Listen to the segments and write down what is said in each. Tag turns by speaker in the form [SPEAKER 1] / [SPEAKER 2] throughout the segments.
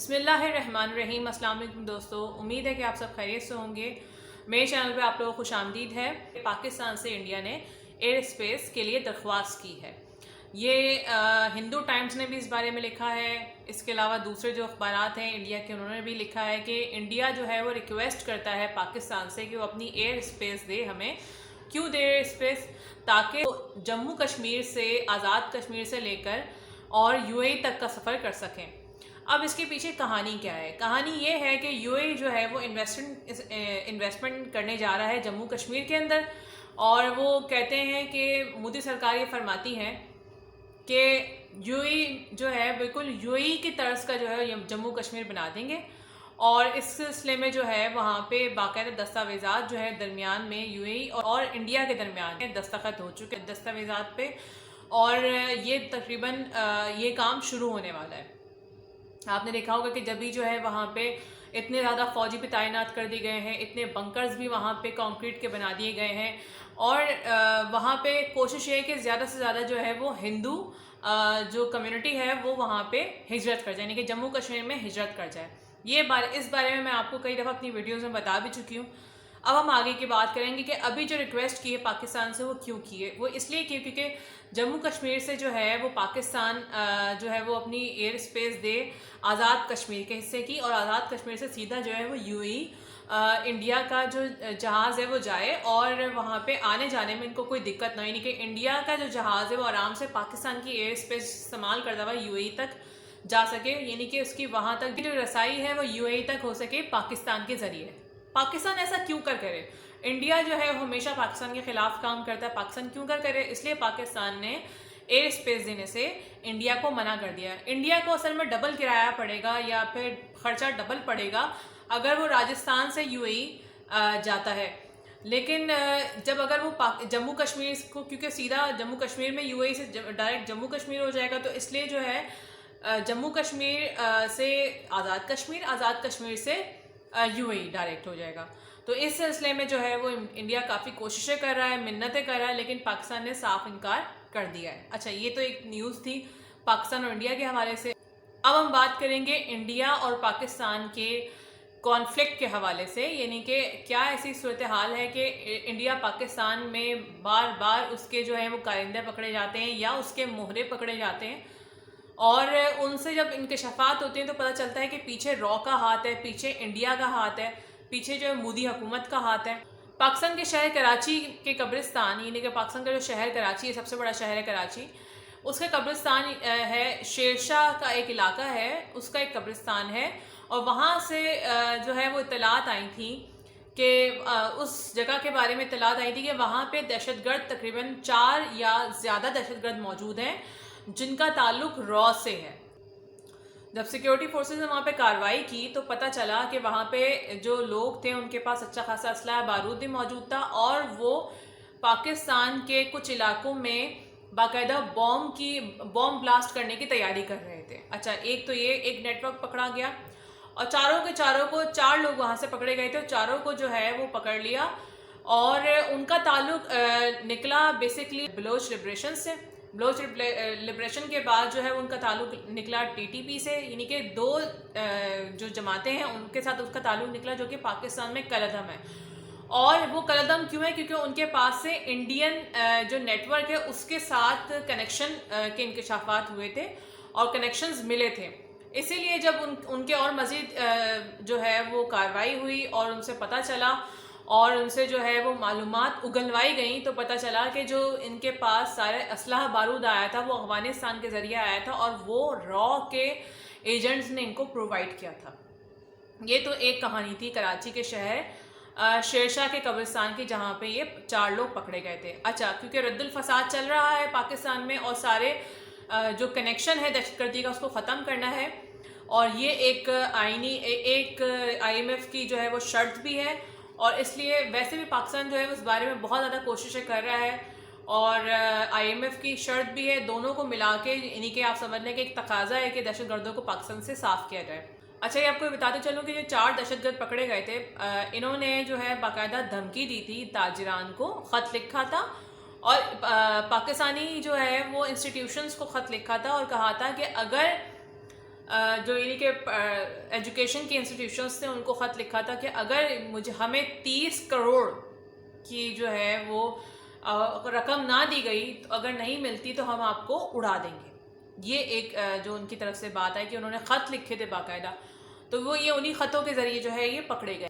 [SPEAKER 1] بسم اللہ الرحمن الرحیم۔ السلام علیکم دوستو، امید ہے کہ آپ سب خیریت سے ہوں گے۔ میرے چینل پہ آپ لوگوں کو خوش آمدید ہے۔ پاکستان سے انڈیا نے ایئر اسپیس کے لیے درخواست کی ہے۔ یہ ہندو ٹائمز نے بھی اس بارے میں لکھا ہے۔ اس کے علاوہ دوسرے جو اخبارات ہیں انڈیا کے، انہوں نے بھی لکھا ہے کہ انڈیا جو ہے وہ ریکویسٹ کرتا ہے پاکستان سے کہ وہ اپنی ایئر اسپیس دے ہمیں۔ کیوں دے ایئر اسپیس؟ تاکہ جموں کشمیر سے، آزاد کشمیر سے لے کر اور یو اے تک کا سفر کر سکیں۔ اب اس کے پیچھے کہانی کیا ہے؟ کہانی یہ ہے کہ یو اے جو ہے وہ انویسٹمنٹ کرنے جا رہا ہے جموں کشمیر کے اندر، اور وہ کہتے ہیں کہ مودی سرکار یہ فرماتی ہے کہ یو اے جو ہے بالکل یو اے کی طرز کا جو ہے جموں کشمیر بنا دیں گے، اور اس سلسلے میں جو ہے وہاں پہ باقاعدہ دستاویزات جو ہے درمیان میں یو اے اور انڈیا کے درمیان دستخط ہو چکے دستاویزات پہ، اور یہ تقریباً یہ کام شروع ہونے والا ہے۔ آپ نے دیکھا ہوگا کہ جب بھی جو ہے وہاں پہ اتنے زیادہ فوجی بھی تعینات کر دیے گئے ہیں، اتنے بنکرز بھی وہاں پہ کانکریٹ کے بنا دیے گئے ہیں، اور وہاں پہ کوشش یہ ہے کہ زیادہ سے زیادہ جو ہے وہ ہندو جو کمیونٹی ہے وہ وہاں پہ ہجرت کر جائے، یعنی کہ جموں کشمیر میں ہجرت کر جائے۔ اس بارے میں آپ کو کئی دفعہ اپنی ویڈیوز میں بتا بھی چکی ہوں۔ اب ہم آگے کی بات کریں گے کہ ابھی جو ریکویسٹ کی ہے پاکستان سے وہ کیوں کی ہے۔ وہ اس لیے کی کیونکہ جموں کشمیر سے جو ہے وہ پاکستان جو ہے وہ اپنی ایئر اسپیس دے آزاد کشمیر کے حصے کی، اور آزاد کشمیر سے سیدھا جو ہے وہ یو اے انڈیا کا جو جہاز ہے وہ جائے، اور وہاں پہ آنے جانے میں ان کو کوئی دقت نہ ہو، یعنی کہ انڈیا کا جو جہاز ہے وہ آرام سے پاکستان کی ایئر اسپیس استعمال کرتا ہوا یو اے تک جا سکے، یعنی کہ اس کی وہاں تک جو رسائی ہے وہ یو اے تک ہو سکے پاکستان کے ذریعے۔ پاکستان ایسا کیوں کرے؟ انڈیا جو ہے ہمیشہ پاکستان کے خلاف کام کرتا ہے۔ پاکستان کیوں کرے؟ اس لیے پاکستان نے ایئر اسپیس دینے سے انڈیا کو منع کر دیا۔ انڈیا کو اصل میں ڈبل کرایہ پڑے گا، یا پھر خرچہ ڈبل پڑے گا اگر وہ راجستھان سے یو اے جاتا ہے، لیکن جب اگر وہ جموں کشمیر کو، کیونکہ سیدھا جموں کشمیر میں یو اے سے ڈائریکٹ جموں کشمیر ہو جائے گا، تو اس لیے جو ہے جموں کشمیر سے آزاد کشمیر، آزاد کشمیر سے یو اے ڈائریکٹ ہو جائے گا۔ تو اس سلسلے میں جو ہے وہ انڈیا کافی کوششیں کر رہا ہے، منتیں کر رہا ہے، لیکن پاکستان نے صاف انکار کر دیا ہے۔ اچھا، یہ تو ایک نیوز تھی پاکستان اور انڈیا کے حوالے سے۔ اب ہم بات کریں گے انڈیا اور پاکستان کے کانفلکٹ کے حوالے سے، یعنی کہ کیا ایسی صورتحال ہے کہ انڈیا پاکستان میں بار بار اس کے جو ہے وہ کارندے پکڑے جاتے ہیں یا اس کے مہرے پکڑے جاتے ہیں، اور ان سے جب انکشافات ہوتے ہیں تو پتہ چلتا ہے کہ پیچھے را کا ہاتھ ہے، پیچھے انڈیا کا ہاتھ ہے، پیچھے جو ہے مودی حکومت کا ہاتھ ہے۔ پاکستان کے شہر کراچی کے قبرستان، یعنی کہ پاکستان کا جو شہر کراچی ہے، سب سے بڑا شہر ہے کراچی، اس کا قبرستان ہے شیرشاہ کا ایک علاقہ ہے، اس کا ایک قبرستان ہے، اور وہاں سے جو ہے وہ اطلاعات آئی تھیں کہ اس جگہ کے بارے میں اطلاعات آئی تھی کہ وہاں پہ دہشت گرد تقریباً 4 یا زیادہ دہشت گرد موجود ہیں جن کا تعلق را سے ہے۔ جب سیکیورٹی فورسز نے وہاں پہ کارروائی کی تو پتہ چلا کہ وہاں پہ جو لوگ تھے ان کے پاس اچھا خاصا اسلحہ بارود بھی موجود تھا، اور وہ پاکستان کے کچھ علاقوں میں باقاعدہ بوم بلاسٹ کرنے کی تیاری کر رہے تھے۔ اچھا، ایک تو یہ ایک نیٹ ورک پکڑا گیا، اور چاروں کو 4 لوگ وہاں سے پکڑے گئے تھے، اور چاروں کو جو ہے وہ پکڑ لیا، اور ان کا تعلق نکلا بیسکلی بلوچ لبریشن سے۔ بلوچ لبریشن کے بعد جو ہے ان کا تعلق نکلا ٹی ٹی پی سے، یعنی کہ 2 جو جماعتیں ہیں ان کے ساتھ اس کا تعلق نکلا جو کہ پاکستان میں کالعدم ہے۔ اور وہ کالعدم کیوں ہے؟ کیونکہ ان کے پاس سے انڈین جو نیٹ ورک ہے اس کے ساتھ کنیکشن کے انکشافات ہوئے تھے اور کنیکشنز ملے تھے، اسی لیے جب ان کے اور مزید جو ہے وہ کارروائی ہوئی اور ان سے پتہ چلا اور ان سے جو ہے وہ معلومات اگلوائی گئیں، تو پتہ چلا کہ جو ان کے پاس سارے اسلحہ بارود آیا تھا وہ افغانستان کے ذریعے آیا تھا، اور وہ را کے ایجنٹس نے ان کو پرووائڈ کیا تھا۔ یہ تو ایک کہانی تھی کراچی کے شہر شیرشاہ کے قبرستان کی، جہاں پہ یہ 4 لوگ پکڑے گئے تھے۔ اچھا، کیونکہ رد الفساد چل رہا ہے پاکستان میں اور سارے جو کنیکشن ہے دہشت گردی کا اس کو ختم کرنا ہے، اور یہ ایک آئی ایم ایف کی جو ہے وہ شرط بھی ہے، اور اس لیے ویسے بھی پاکستان جو ہے اس بارے میں بہت زیادہ کوششیں کر رہا ہے، اور آئی ایم ایف کی شرط بھی ہے، دونوں کو ملا کے، یعنی کہ آپ سمجھ لیں کہ ایک تقاضا ہے کہ دہشت گردوں کو پاکستان سے صاف کیا جائے۔ اچھا، یہ آپ کو بتاتے چلوں کہ جو 4 دہشت گرد پکڑے گئے تھے، انہوں نے جو ہے باقاعدہ دھمکی دی تھی تاجران کو، خط لکھا تھا، اور پاکستانی جو ہے وہ انسٹیٹیوشنز کو خط لکھا تھا اور کہا تھا کہ اگر جو یعنی کہ ایجوکیشن کے انسٹیٹیوشنس نے ان کو خط لکھا تھا کہ اگر ہمیں 30 کروڑ کی جو ہے وہ رقم نہ دی گئی، تو اگر نہیں ملتی تو ہم آپ کو اڑا دیں گے. یہ ایک جو ان کی طرف سے بات ہے کہ انہوں نے خط لکھے تھے باقاعدہ، تو وہ یہ انہی خطوں کے ذریعے جو ہے یہ پکڑے گئے.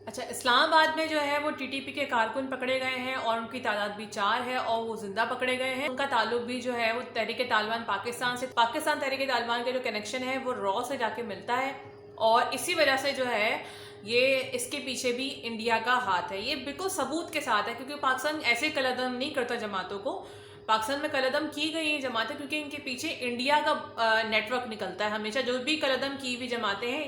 [SPEAKER 1] اچھا، اسلام آباد میں جو ہے وہ ٹی ٹی پی کے کارکن پکڑے گئے ہیں اور ان کی تعداد بھی 4 ہے اور وہ زندہ پکڑے گئے ہیں. ان کا تعلق بھی جو ہے وہ تحریک طالبان پاکستان سے، پاکستان تحریک طالبان کا جو کنیکشن ہے وہ را سے جا کے ملتا ہے، اور اسی وجہ سے جو ہے یہ اس کے پیچھے بھی انڈیا کا ہاتھ ہے. یہ بالکل ثبوت کے ساتھ ہے، کیونکہ پاکستان ایسے قلعدم نہیں کرتا جماعتوں کو. پاکستان میں قلعدم کی گئی ہیں جماعتیں کیونکہ ان کے پیچھے انڈیا کا نیٹ ورک نکلتا ہے. ہمیشہ جو بھی قلعدم کی ہوئی جماعتیں ہیں،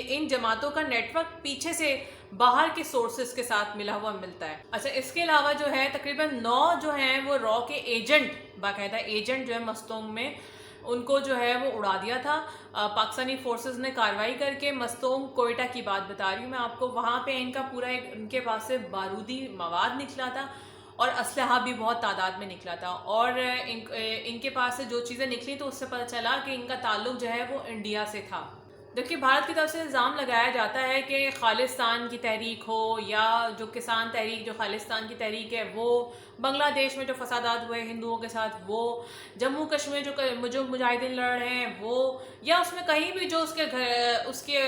[SPEAKER 1] ان جماعتوں کا نیٹ ورک پیچھے سے باہر کے سورسز کے ساتھ ملا ہوا ملتا ہے. اچھا، اس کے علاوہ جو ہے تقریباً 9 جو ہیں وہ را کے ایجنٹ، باقاعدہ ایجنٹ جو ہے مستونگ میں، ان کو جو ہے وہ اڑا دیا تھا پاکستانی فورسز نے کارروائی کر کے. مستونگ کوئٹہ کی بات بتا رہی ہوں میں آپ کو. وہاں پہ ان کا پورا ان کے پاس سے بارودی مواد نکلا تھا اور اسلحہ بھی بہت تعداد میں نکلا تھا، اور ان کے پاس سے جو چیزیں نکلی تو اس سے پتہ چلا کہ ان کا تعلق جو ہے وہ انڈیا سے تھا. دیکھیے، بھارت کی طرف سے الزام لگایا جاتا ہے کہ خالصتان کی تحریک ہو یا جو کسان تحریک، جو خالصتان کی تحریک ہے وہ، بنگلہ دیش میں جو فسادات ہوئے ہندوؤں کے ساتھ وہ، جموں کشمیر جو مجاہدین لڑ رہے ہیں وہ، یا اس میں کہیں بھی جو اس کے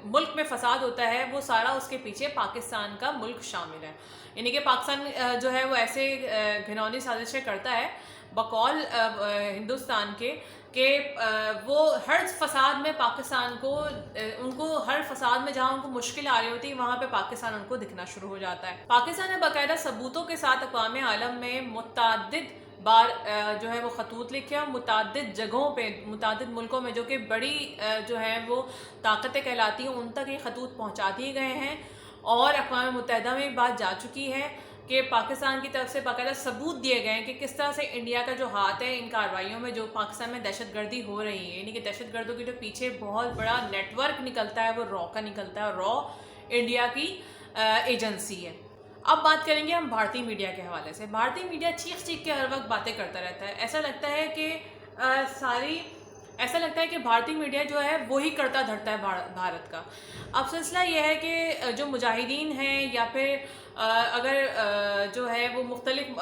[SPEAKER 1] ملک میں فساد ہوتا ہے وہ سارا اس کے پیچھے پاکستان کا ملک شامل ہے. یعنی کہ پاکستان جو ہے وہ ایسے گھنونی سازشیں کرتا ہے بقول ہندوستان کے کہ وہ ہر فساد میں پاکستان کو، ان کو ہر فساد میں جہاں ان کو مشکل آ رہی ہوتی ہے وہاں پہ پاکستان ان کو دکھنا شروع ہو جاتا ہے. پاکستان نے باقاعدہ ثبوتوں کے ساتھ اقوام عالم میں متعدد بار جو ہے وہ خطوط لکھے اور متعدد جگہوں پہ، متعدد ملکوں میں جو کہ بڑی جو ہے وہ طاقتیں کہلاتی ہیں، ان تک یہ خطوط پہنچا دیے گئے ہیں. اور اقوام متحدہ میں بات جا چکی ہے کہ پاکستان کی طرف سے باقاعدہ ثبوت دیے گئے ہیں کہ کس طرح سے انڈیا کا جو ہاتھ ہے ان کارروائیوں میں، جو پاکستان میں دہشت گردی ہو رہی ہے. یعنی کہ دہشت گردوں کے جو پیچھے بہت بڑا نیٹ ورک نکلتا ہے وہ را کا نکلتا ہے، اور را انڈیا کی ایجنسی ہے. اب بات کریں گے ہم بھارتی میڈیا کے حوالے سے. بھارتی میڈیا چیخ چیخ کے ہر وقت باتیں کرتا رہتا ہے. ایسا لگتا ہے کہ بھارتی میڈیا جو ہے وہی کرتا دھرتا ہے بھارت کا. اب سلسلہ یہ ہے کہ جو مجاہدین ہیں یا پھر اگر جو ہے وہ مختلف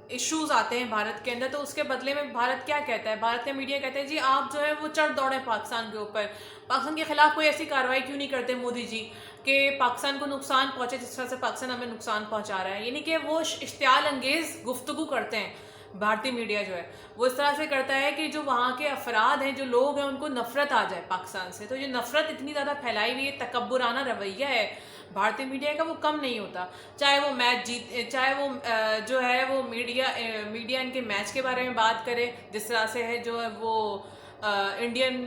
[SPEAKER 1] ایشوز آتے ہیں بھارت کے اندر، تو اس کے بدلے میں بھارت کیا کہتا ہے؟ بھارت کا میڈیا کہتا ہے جی آپ جو ہے وہ چڑھ دوڑیں پاکستان کے اوپر، پاکستان کے خلاف کوئی ایسی کارروائی کیوں نہیں کرتے مودی جی کہ پاکستان کو نقصان پہنچے جس طرح سے پاکستان ہمیں نقصان پہنچا رہا ہے. یعنی کہ وہ اشتعال انگیز گفتگو کرتے ہیں. بھارتی میڈیا جو ہے وہ اس طرح سے کرتا ہے کہ جو وہاں کے افراد ہیں، جو لوگ ہیں، ان کو نفرت آ جائے پاکستان سے. تو یہ نفرت اتنی زیادہ پھیلائی ہوئی ہے، تکبرانہ رویہ ہے بھارتی میڈیا کا، وہ کم نہیں ہوتا. چاہے وہ میچ چاہے وہ جو ہے وہ میڈیا ان کے میچ کے بارے میں بات کرے، جس طرح سے ہے جو ہے وہ انڈین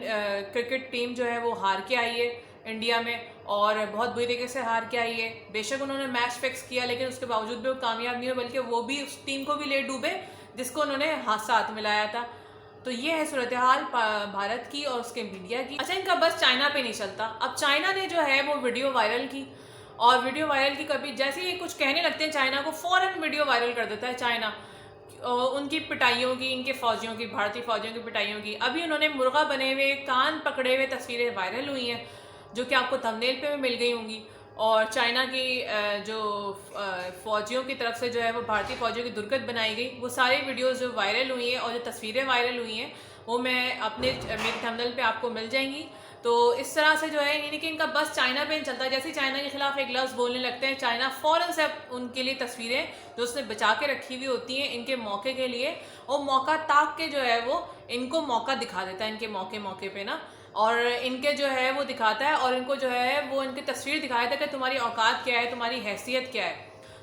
[SPEAKER 1] کرکٹ ٹیم جو ہے وہ ہار کے آئی ہے انڈیا میں، اور بہت بری طریقے سے ہار کے آئی ہے. بے شک انہوں نے میچ فکس کیا لیکن اس کے باوجود بھی وہ کامیاب نہیں ہوئے، بلکہ وہ بھی اس ٹیم کو بھی لے ڈوبے جس کو انہوں نے ساتھ ملایا تھا. تو یہ ہے صورتحال بھارت کی اور اس کے میڈیا کی. اچھا، ان کا بس چائنا پہ نہیں چلتا. اب چائنا نے جو ہے وہ ویڈیو وائرل کی، اور ویڈیو وائرل کی کبھی جیسے ہی کچھ کہنے لگتے ہیں چائنا کو، فوراً ویڈیو وائرل کر دیتا ہے چائنا، ان کی پٹائیوں کی، ان کے فوجیوں کی، بھارتی فوجیوں کی پٹائیوں کی. ابھی انہوں نے مرغا بنے ہوئے، کان پکڑے ہوئے تصویریں وائرل ہوئی ہیں جو کہ آپ کو تھمبنیل پہ بھی مل گئی ہوں گی. اور چائنا کی جو فوجیوں کی طرف سے جو ہے وہ بھارتی فوجیوں کی درگت بنائی گئی، وہ ساری ویڈیوز جو وائرل ہوئی ہیں اور جو تصویریں وائرل ہوئی ہیں وہ میرے تھمبنیل پہ آپ کو مل جائیں گی. تو اس طرح سے جو ہے یعنی کہ ان کا بس چائنا پہ نہیں چلتا. جیسے ہی چائنا کے خلاف ایک لفظ بولنے لگتے ہیں، چائنا فوراً سے ان کے لیے تصویریں جو اس نے بچا کے رکھی ہوئی ہوتی ہیں ان کے موقع کے لیے، اور موقع تاک کے جو ہے وہ ان کو موقع دکھا دیتا ہے، ان کے موقع پہ نا، اور ان کے جو ہے وہ دکھاتا ہے، اور ان کو جو ہے وہ ان کی تصویر دکھایا تھا کہ تمہاری اوقات کیا ہے، تمہاری حیثیت کیا ہے.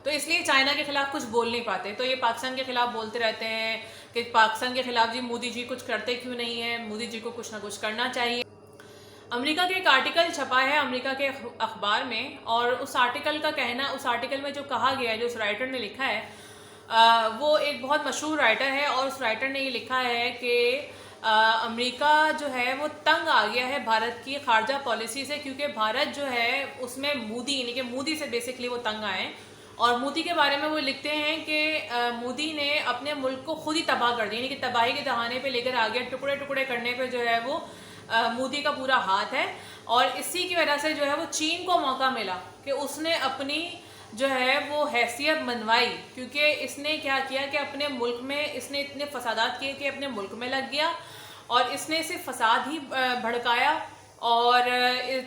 [SPEAKER 1] تو اس لیے چائنا کے خلاف کچھ بول نہیں پاتے. تو یہ پاکستان کے خلاف بولتے رہتے ہیں کہ پاکستان کے خلاف جی مودی جی کچھ کرتے کیوں نہیں ہیں، مودی جی کو کچھ نہ کچھ کرنا چاہیے. امریکہ کے ایک آرٹیکل چھپا ہے امریکہ کے اخبار میں، اور اس آرٹیکل میں جو کہا گیا ہے، جو اس رائٹر نے لکھا ہے، وہ ایک بہت مشہور رائٹر ہے، اور اس رائٹر نے یہ لکھا ہے کہ امریکہ جو ہے وہ تنگ آ گیا ہے بھارت کی خارجہ پالیسی سے، کیونکہ بھارت جو ہے اس میں مودی، یعنی کہ مودی سے بیسکلی وہ تنگ آئے ہیں. اور مودی کے بارے میں وہ لکھتے ہیں کہ مودی نے اپنے ملک کو خود ہی تباہ کر دیا، یعنی کہ تباہی کے دہانے پہ لے کر آ گیا، ٹکڑے ٹکڑے کرنے پہ جو ہے وہ مودی کا پورا ہاتھ ہے. اور اسی کی وجہ سے جو ہے وہ چین کو موقع ملا کہ اس نے اپنی جو ہے وہ حیثیت منوائی، کیونکہ اس نے کیا کیا کہ اپنے ملک میں اس نے اتنے فسادات کیے کہ اپنے ملک میں لگ گیا، اور اس نے صرف فساد ہی بھڑکایا. اور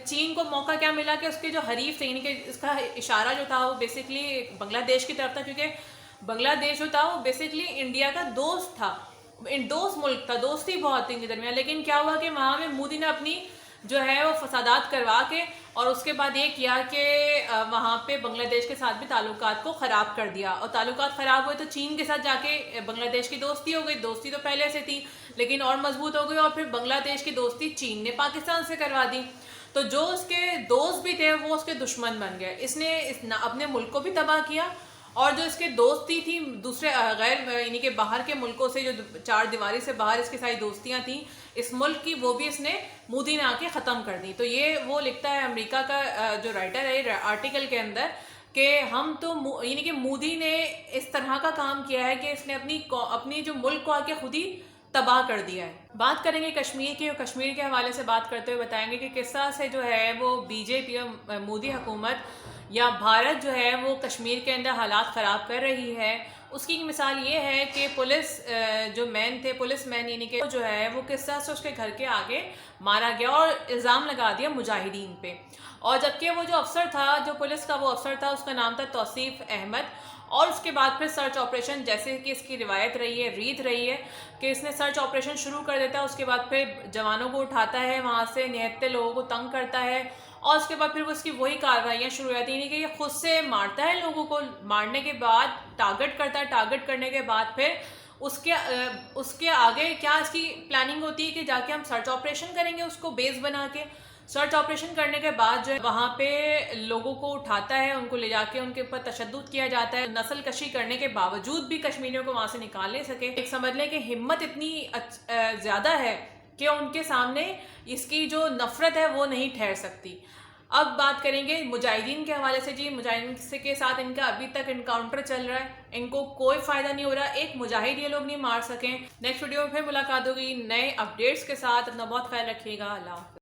[SPEAKER 1] چین کو موقع کیا ملا کہ اس کے جو حریف تھے، یعنی کہ اس کا اشارہ جو تھا وہ بیسکلی بنگلہ دیش کی طرف تھا، کیونکہ بنگلہ دیش جو تھا وہ بیسکلی انڈیا کا دوست تھا، دوست ملک تھا، دوستی بہت تھی ان کے درمیان. لیکن کیا ہوا کہ وہاں میں مودی نے اپنی جو ہے وہ فسادات کروا کے اور اس کے بعد یہ کیا کہ وہاں پہ بنگلہ دیش کے ساتھ بھی تعلقات کو خراب کر دیا، اور تعلقات خراب ہوئے تو چین کے ساتھ جا کے بنگلہ دیش کی دوستی ہو گئی. دوستی تو پہلے سے تھی لیکن اور مضبوط ہو گئی، اور پھر بنگلہ دیش کی دوستی چین نے پاکستان سے کروا دی. تو جو اس کے دوست بھی تھے وہ اس کے دشمن بن گئے. اس نے اپنے ملک کو بھی تباہ کیا، اور جو اس کے دوستی تھی دوسرے غیر یعنی کہ باہر کے ملکوں سے، جو چار دیواری سے باہر اس کی ساری دوستیاں تھیں اس ملک کی، وہ بھی اس نے مودی نے آ کے ختم کر دی. تو یہ وہ لکھتا ہے امریکہ کا جو رائٹر ہے آرٹیکل کے اندر کہ ہم تو یعنی کہ مودی نے اس طرح کا کام کیا ہے کہ اس نے اپنی جو ملک کو آ کے خود ہی تباہ کر دیا ہے. بات کریں گے کشمیر کی، اور کشمیر کے حوالے سے بات کرتے ہوئے بتائیں گے کہ کس طرح سے جو ہے وہ بی جے پی اور مودی حکومت یا بھارت جو ہے وہ کشمیر کے اندر حالات خراب کر رہی ہے. اس کی مثال یہ ہے کہ پولیس جو مین تھے، پولیس مین یعنی کہ جو ہے وہ کس طرح سے اس کے گھر کے آگے مارا گیا اور الزام لگا دیا مجاہدین پہ. اور جبکہ وہ جو افسر تھا، جو پولیس کا وہ افسر تھا، اس کا نام تھا توصیف احمد. اور اس کے بعد پھر سرچ آپریشن، جیسے کہ اس کی روایت رہی ہے، ریت رہی ہے کہ اس نے سرچ آپریشن شروع کر دیتا ہے، اس کے بعد پھر جوانوں کو اٹھاتا ہے، وہاں سے نہتے لوگوں کو تنگ کرتا ہے، اور اس کے بعد پھر وہ اس کی وہی کارروائیاں شروع ہو جاتی ہیں. یعنی کہ یہ خود سے مارتا ہے لوگوں کو، مارنے کے بعد ٹارگٹ کرتا ہے، ٹارگٹ کرنے کے بعد پھر اس کے آگے کیا اس کی پلاننگ ہوتی ہے کہ جا کے ہم سرچ آپریشن کریں گے، اس کو بیس بنا کے. سرچ آپریشن کرنے کے بعد جو ہے وہاں پہ لوگوں کو اٹھاتا ہے، ان کو لے جا کے ان کے اوپر تشدد کیا جاتا ہے. نسل کشی کرنے کے باوجود بھی کشمیریوں کو وہاں سے نکال نہیں سکے. ایک سمجھ لیں کہ ہمت اتنی زیادہ ہے کہ ان کے سامنے اس کی جو نفرت ہے وہ نہیں ٹھہر سکتی. اب بات کریں گے مجاہدین کے حوالے سے. جی، مجاہدین کے ساتھ ان کا ابھی تک انکاؤنٹر چل رہا ہے، ان کو کوئی فائدہ نہیں ہو رہا، ایک مجاہد یہ لوگ نہیں مار سکیں. نیکسٹ ویڈیو میں پھر ملاقات ہوگی نئے اپڈیٹس کے ساتھ. اپنا بہت خیال رکھیے گا. اللہ حافظ.